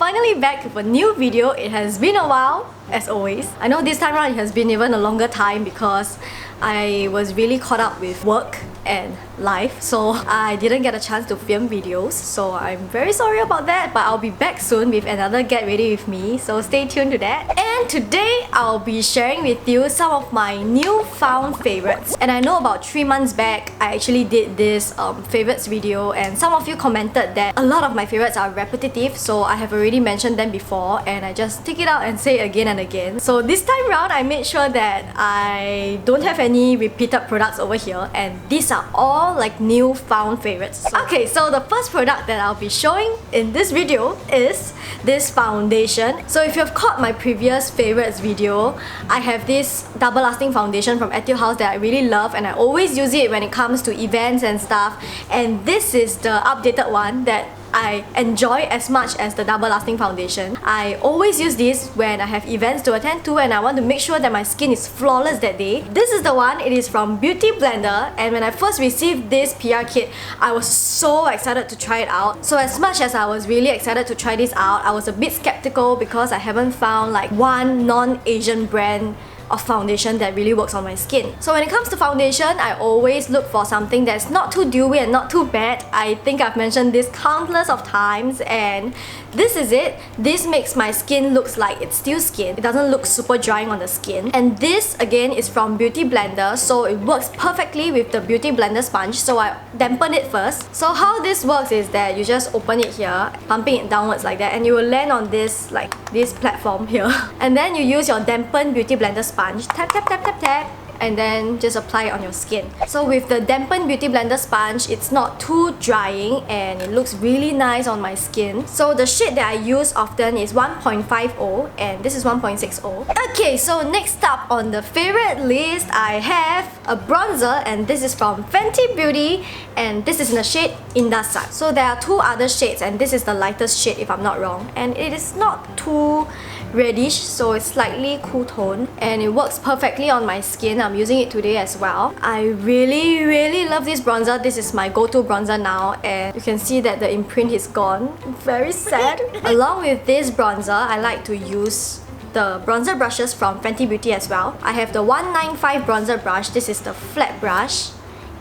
finally back with a new video. It has been a while, as always. I know this time around it has been even a longer time because I was really caught up with work and life, so I didn't get a chance to film videos, so I'm very sorry about that, but I'll be back soon with another Get Ready With Me, so stay tuned to that. And today I'll be sharing with you some of my newfound favorites. And I know about 3 months back I actually did this favorites video, and some of you commented that a lot of my favorites are repetitive, so I have already mentioned them before and I just take it out and say it again and again. So this time around I made sure that I don't have any repeated products over here, and these are all like newfound favorites. Okay, so the first product that I'll be showing in this video is this foundation. So if you've caught my previous favorites video, I have this double lasting foundation from Etude House that I really love, and I always use it when it comes to events and stuff, and this is the updated one that I enjoy as much as the double lasting foundation. I always use this when I have events to attend to and I want to make sure that my skin is flawless that day. This is the one. It is from Beauty Blender, and when I first received this PR kit, I was so excited to try it out. So as much as I was really excited to try this out, I was a bit skeptical because I haven't found like one non-Asian brand of foundation that really works on my skin. So when it comes to foundation, I always look for something that's not too dewy and not too matte. I think I've mentioned this countless of times, and this is it. This makes my skin looks like it's still skin. It doesn't look super drying on the skin. And this again is from Beauty Blender, so it works perfectly with the Beauty Blender sponge. So I dampen it first. So how this works is that you just open it here, pumping it downwards like that, and you will land on this like this platform here. And then you use your dampened Beauty Blender sponge, tap tap tap tap tap, and then just apply it on your skin. So with the dampened Beauty Blender sponge, it's not too drying and it looks really nice on my skin. So the shade that I use often is 1.50 and this is 1.60. Okay, so next up on the favorite list, I have a bronzer, and this is from Fenty Beauty, and this is in the shade Indasat. So there are 2 other shades, and this is the lightest shade if I'm not wrong, and it is not too reddish, so it's slightly cool tone and it works perfectly on my skin. I'm using it today as well. I really love this bronzer. This is my go-to bronzer now, and you can see that the imprint is gone. Very sad. Along with this bronzer, I like to use the bronzer brushes from Fenty Beauty as well. I have the 195 bronzer brush. This is the flat brush.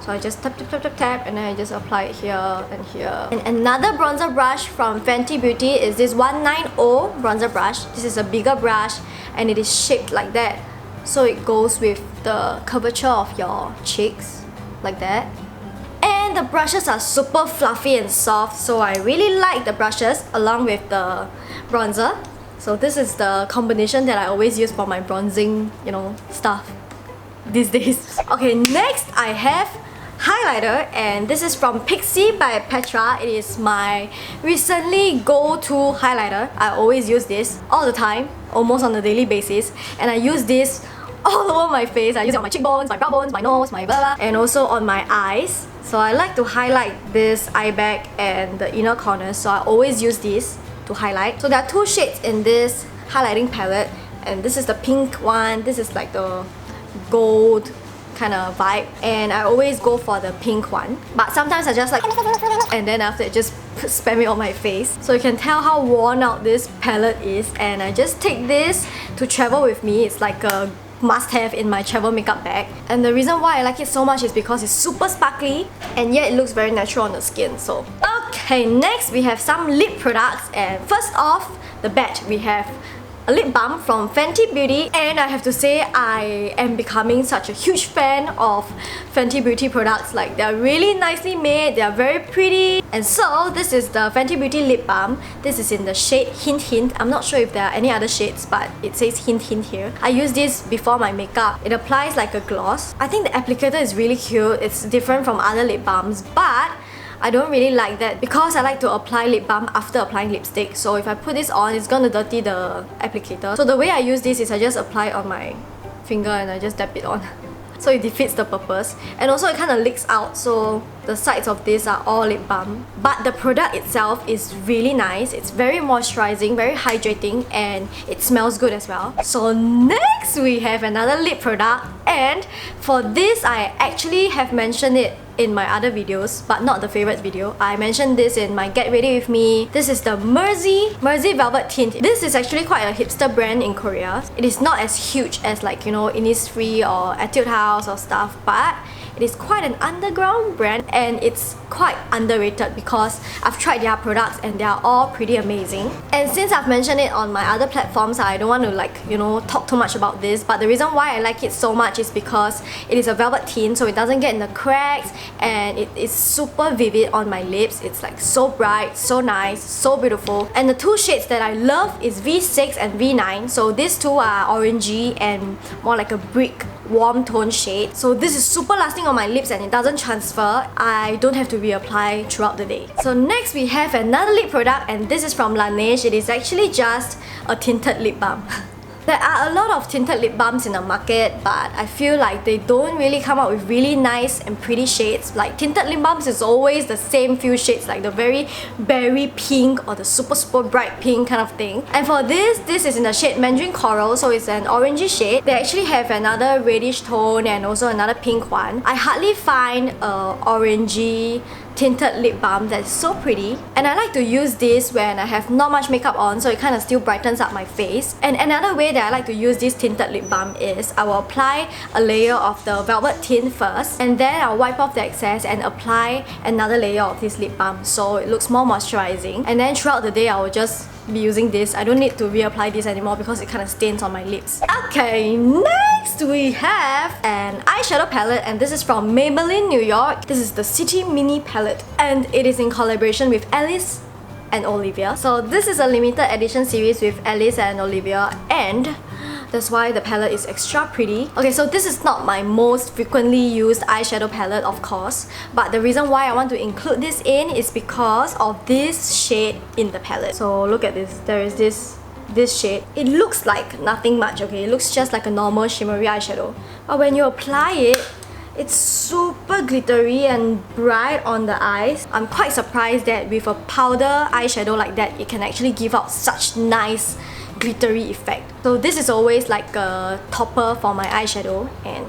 So I just tap tap tap tap tap, and then I just apply it here and here. And another bronzer brush from Fenty Beauty is this 190 bronzer brush. This is a bigger brush and it is shaped like that, so it goes with the curvature of your cheeks like that. And the brushes are super fluffy and soft, so I really like the brushes along with the bronzer. So this is the combination that I always use for my bronzing, you know, stuff these days. Okay, next I have highlighter, and this is from Pixi by Petra. It is my recently go-to highlighter. I always use this all the time, almost on a daily basis, and I use this all over my face. I use it on my cheekbones, my brow bones, my nose, my blah blah, and also on my eyes. So I like to highlight this eye bag and the inner corners, so I always use this to highlight. So there are 2 shades in this highlighting palette, and this is the pink one. This is like the gold kind of vibe, and I always go for the pink one, but sometimes I just like and then after it just spam it on my face. So you can tell how worn out this palette is, and I just take this to travel with me. It's like a must-have in my travel makeup bag, and the reason why I like it so much is because it's super sparkly and yet it looks very natural on the skin. So okay, next we have some lip products, and first off the bat we have a lip balm from Fenty Beauty, and I have to say I am becoming such a huge fan of Fenty Beauty products. Like, they're really nicely made, they're very pretty. And so this is the Fenty Beauty lip balm. This is in the shade Hint Hint. I'm not sure if there are any other shades, but it says Hint Hint here. I use this before my makeup. It applies like a gloss. I think the applicator is really cute. It's different from other lip balms, but I don't really like that because I like to apply lip balm after applying lipstick. So if I put this on, it's gonna dirty the applicator. So the way I use this is I just apply it on my finger and I just dab it on. So it defeats the purpose. And also it kind of leaks out, so the sides of this are all lip balm. But the product itself is really nice. It's very moisturizing, very hydrating, and it smells good as well. So next we have another lip product, and for this I actually have mentioned it in my other videos, but not the favorites video. I mentioned this in my Get Ready With Me. This is the mery Velvet Tint. This is actually quite a hipster brand in Korea. It is not as huge as like, you know, Innisfree or Etude House or stuff, but it is quite an underground brand and it's quite underrated because I've tried their products and they are all pretty amazing. And since I've mentioned it on my other platforms, I don't want to like, you know, talk too much about this, but the reason why I like it so much is because it is a velvet tint, so it doesn't get in the cracks and it is super vivid on my lips. It's like so bright, so nice, so beautiful. And the two shades that I love is V6 and V9. So these two are orangey and more like a brick warm tone shade. So this is super lasting on my lips and it doesn't transfer. I don't have to reapply throughout the day. So next we have another lip product and this is from Laneige. It is actually just a tinted lip balm. There are a lot of tinted lip balms in the market, but I feel like they don't really come out with really nice and pretty shades. Like tinted lip balms is always the same few shades, like the very berry pink or the super bright pink kind of thing. And for this is in the shade Mandarin Coral, so it's an orangey shade. They actually have another reddish tone and also another pink one. I hardly find a orangey tinted lip balm that's so pretty, and I like to use this when I have not much makeup on, so it kind of still brightens up my face. And another way that I like to use this tinted lip balm is I will apply a layer of the velvet tint first, and then I'll wipe off the excess and apply another layer of this lip balm so it looks more moisturizing. And then throughout the day I will just be using this. I don't need to reapply this anymore because it kind of stains on my lips. Okay, next we have an eyeshadow palette and this is from Maybelline New York. This is the City Mini palette and it is in collaboration with Alice and Olivia. So this is a limited edition series with Alice and Olivia and that's why the palette is extra pretty. Okay, so this is not my most frequently used eyeshadow palette, of course, but the reason why I want to include this in is because of this shade in the palette. So look at this. There is this shade. It looks like nothing much, okay? It looks just like a normal shimmery eyeshadow. But when you apply it, it's super glittery and bright on the eyes. I'm quite surprised that with a powder eyeshadow like that, it can actually give out such nice glittery effect. So this is always like a topper for my eyeshadow and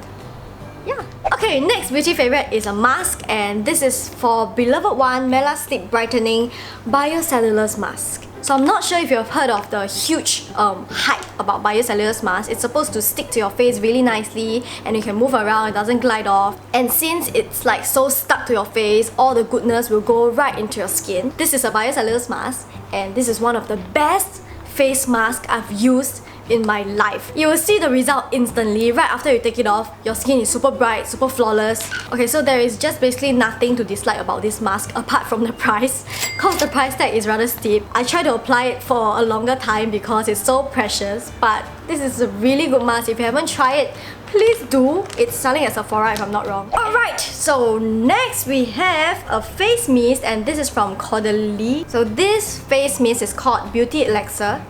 yeah. Okay, next beauty favorite is a mask and this is for beloved one Mela Sleep Brightening Biocellulose Mask. So I'm not sure if you've heard of the huge hype about biocellulose mask. It's supposed to stick to your face really nicely and you can move around, it doesn't glide off. And since it's like so stuck to your face, all the goodness will go right into your skin. This is a biocellulose mask and this is one of the best face mask I've used in my life. You will see the result instantly. Right after you take it off, your skin is super bright, super flawless. Okay, so there is just basically nothing to dislike about this mask apart from the price, cause the price tag is rather steep. I try to apply it for a longer time because it's so precious, but this is a really good mask. If you haven't tried it, please do. It's selling at Sephora if I'm not wrong. Alright, so next we have a face mist and this is from Caudalie. So this face mist is called Beauty Elixir.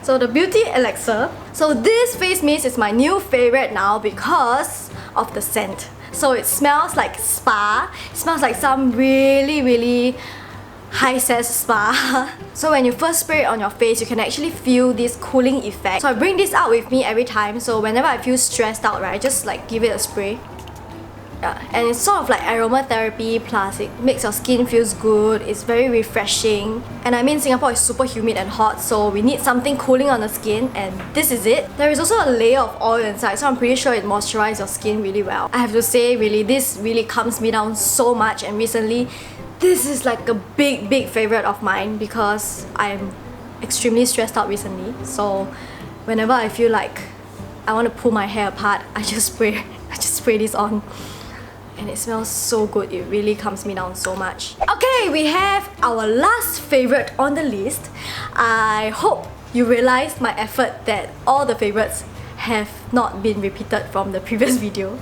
So the Beauty Elixir. So this face mist is my new favorite now because of the scent. So it smells like spa. It smells like some really high-ses spa. So when you first spray it on your face, you can actually feel this cooling effect. So I bring this out with me every time. So whenever I feel stressed out, right, I just like give it a spray. Yeah, and it's sort of like aromatherapy plus it makes your skin feels good. It's very refreshing. And I mean Singapore is super humid and hot, so we need something cooling on the skin and this is it. There is also a layer of oil inside, so I'm pretty sure it moisturizes your skin really well. I have to say, really, this really calms me down so much, and recently this is like a big favorite of mine because I'm extremely stressed out recently. So whenever I feel like I want to pull my hair apart, I just spray this on. And it smells so good. It really calms me down so much. Okay, we have our last favorite on the list. I hope you realized my effort that all the favorites have not been repeated from the previous video.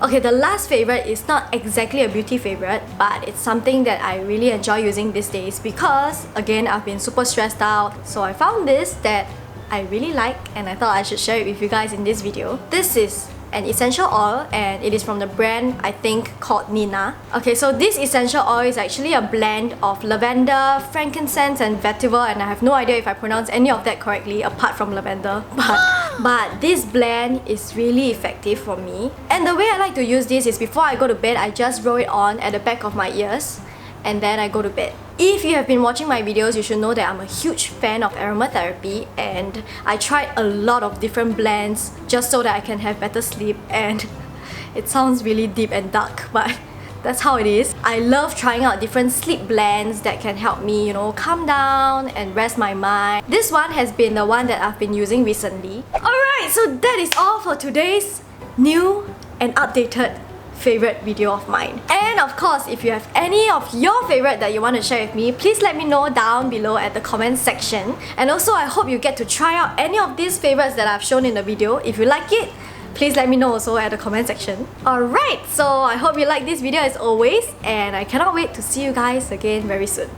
Okay, the last favorite is not exactly a beauty favorite, but it's something that I really enjoy using these days because, again, I've been super stressed out. So I found this that I really like and I thought I should share it with you guys in this video. This is an essential oil and it is from the brand I think called Nina. Okay, so this essential oil is actually a blend of lavender, frankincense and vetiver, and I have no idea if I pronounce any of that correctly apart from lavender, but But this blend is really effective for me. And the way I like to use this is before I go to bed, I just roll it on at the back of my ears and then I go to bed. If you have been watching my videos, you should know that I'm a huge fan of aromatherapy and I tried a lot of different blends just so that I can have better sleep, and it sounds really deep and dark, but that's how it is. I love trying out different sleep blends that can help me, you know, calm down and rest my mind. This one has been the one that I've been using recently. Alright, so that is all for today's new and updated favorite video of mine. And of course, if you have any of your favorite that you want to share with me, please let me know down below at the comment section. And also, I hope you get to try out any of these favorites that I've shown in the video. If you like it, please let me know also at the comment section. Alright, so I hope you like this video as always, and I cannot wait to see you guys again very soon.